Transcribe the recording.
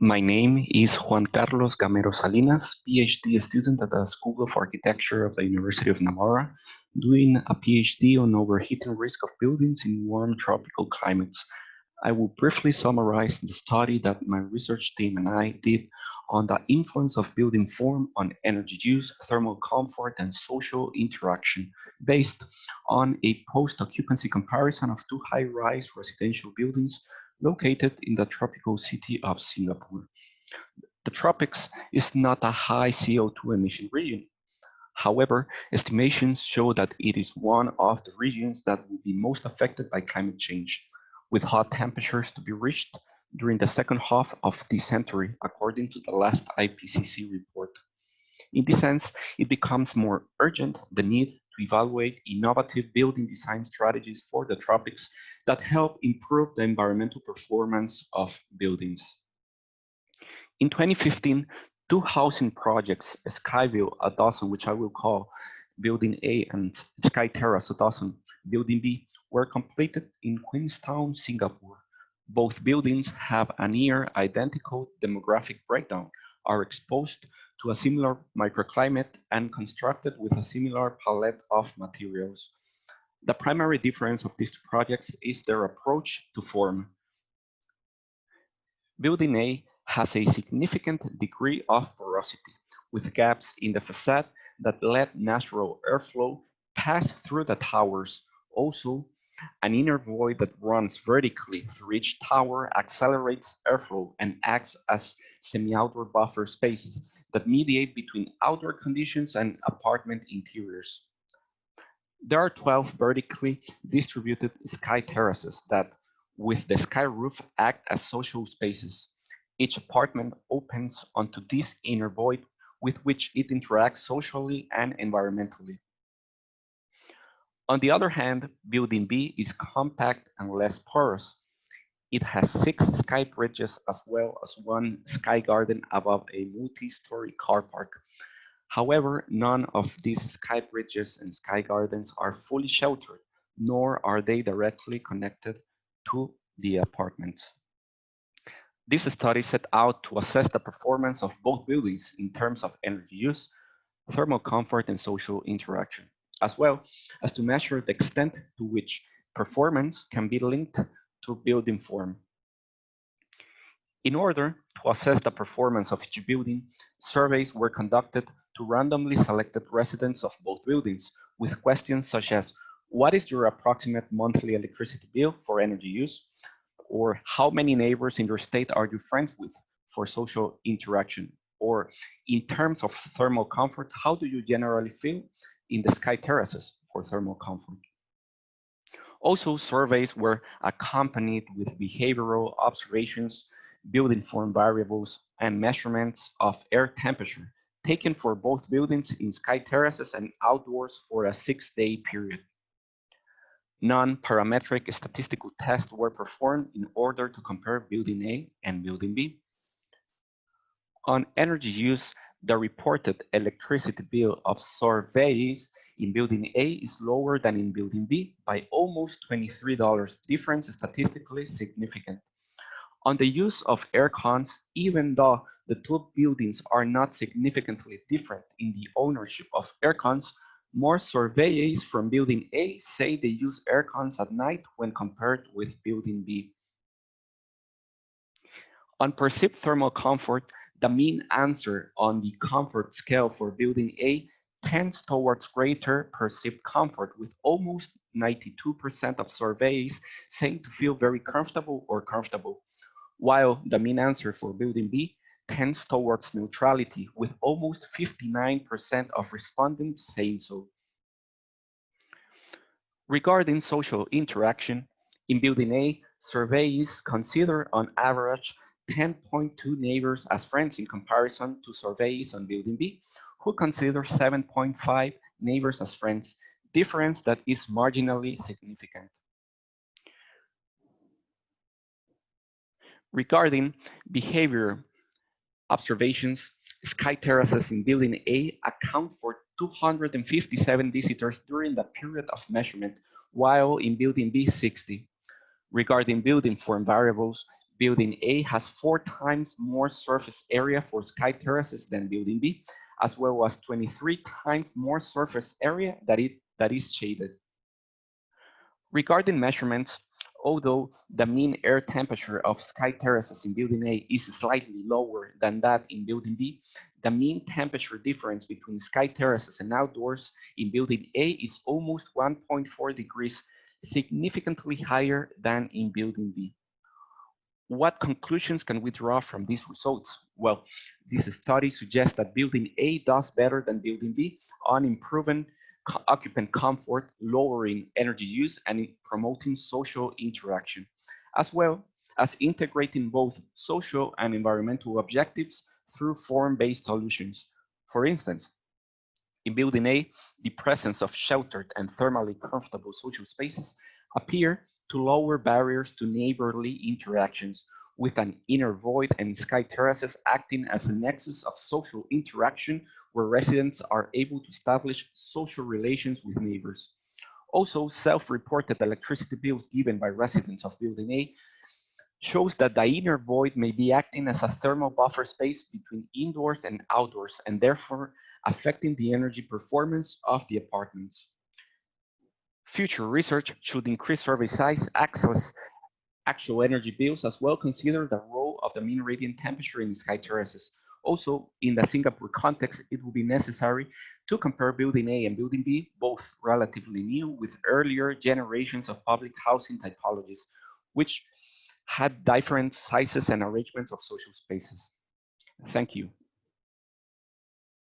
My name is Juan Carlos Gamero Salinas, PhD student at the School of Architecture of the University of Navarra, doing a PhD on overheating risk of buildings in warm tropical climates. I will briefly summarize the study that my research team and I did on the influence of building form on energy use, thermal comfort, and social interaction, based on a post-occupancy comparison of two high-rise residential buildings located in the tropical city of Singapore. The tropics is not a high CO2 emission region. However, estimations show that it is one of the regions that will be most affected by climate change, with hot temperatures to be reached during the second half of this century, according to the last IPCC report. In this sense, it becomes more urgent the need to evaluate innovative building design strategies for the tropics that help improve the environmental performance of buildings. In 2015, two housing projects, Skyville, a dozen, which I will call Building A, and Sky Terrace, a dozen, Building B, were completed in Queenstown, Singapore. Both buildings have a near identical demographic breakdown, are exposed to a similar microclimate, and constructed with a similar palette of materials. The primary difference of these two projects is their approach to form. Building A has a significant degree of porosity, with gaps in the facade that let natural airflow pass through the towers. Also, an inner void that runs vertically through each tower accelerates airflow and acts as semi-outdoor buffer spaces that mediate between outdoor conditions and apartment interiors. There are 12 vertically distributed sky terraces that, with the sky roof, act as social spaces. Each apartment opens onto this inner void with which it interacts socially and environmentally. On the other hand, Building B is compact and less porous. It has 6 sky bridges as well as one sky garden above a multi-story car park. However, none of these sky bridges and sky gardens are fully sheltered, nor are they directly connected to the apartments. This study set out to assess the performance of both buildings in terms of energy use, thermal comfort, and social interaction, as well as to measure the extent to which performance can be linked to building form. In order to assess the performance of each building, surveys were conducted to randomly selected residents of both buildings with questions such as, what is your approximate monthly electricity bill for energy use? Or how many neighbors in your state are you friends with for social interaction? Or in terms of thermal comfort, how do you generally feel in the sky terraces for thermal comfort? Also, surveys were accompanied with behavioral observations, building form variables, and measurements of air temperature taken for both buildings in sky terraces and outdoors for a 6-day period. Non-parametric statistical tests were performed in order to compare Building A and Building B. On energy use, the reported electricity bill of surveys in Building A is lower than in Building B by almost $23, difference statistically significant. On the use of air cons, even though the two buildings are not significantly different in the ownership of air cons, more surveys from Building A say they use air cons at night when compared with Building B. On perceived thermal comfort, the mean answer on the comfort scale for Building A tends towards greater perceived comfort, with almost 92% of surveys saying to feel very comfortable or comfortable, while the mean answer for Building B tends towards neutrality, with almost 59% of respondents saying so. Regarding social interaction, in Building A, surveys consider on average 10.2 neighbors as friends in comparison to surveys on Building B, who consider 7.5 neighbors as friends, difference that is marginally significant. Regarding behavior observations, sky terraces in Building A account for 257 visitors during the period of measurement, while in Building B, 60. Regarding building form variables, Building A has 4 times more surface area for sky terraces than Building B, as well as 23 times more surface area that is shaded. Regarding measurements, although the mean air temperature of sky terraces in Building A is slightly lower than that in Building B, the mean temperature difference between sky terraces and outdoors in Building A is almost 1.4 degrees, significantly higher than in Building B. What conclusions can we draw from these results? Well, this study suggests that Building A does better than Building B on improving occupant comfort, lowering energy use, and promoting social interaction, as well as integrating both social and environmental objectives through form-based solutions. For instance, in Building A, the presence of sheltered and thermally comfortable social spaces appear to lower barriers to neighborly interactions, with an inner void and sky terraces acting as a nexus of social interaction where residents are able to establish social relations with neighbors. Also, self-reported electricity bills given by residents of Building A shows that the inner void may be acting as a thermal buffer space between indoors and outdoors, and therefore affecting the energy performance of the apartments. Future research should increase survey size, access actual energy bills, as well consider the role of the mean radiant temperature in sky terraces. Also, in the Singapore context, it will be necessary to compare Building A and Building B, both relatively new, with earlier generations of public housing typologies, which had different sizes and arrangements of social spaces. Thank you.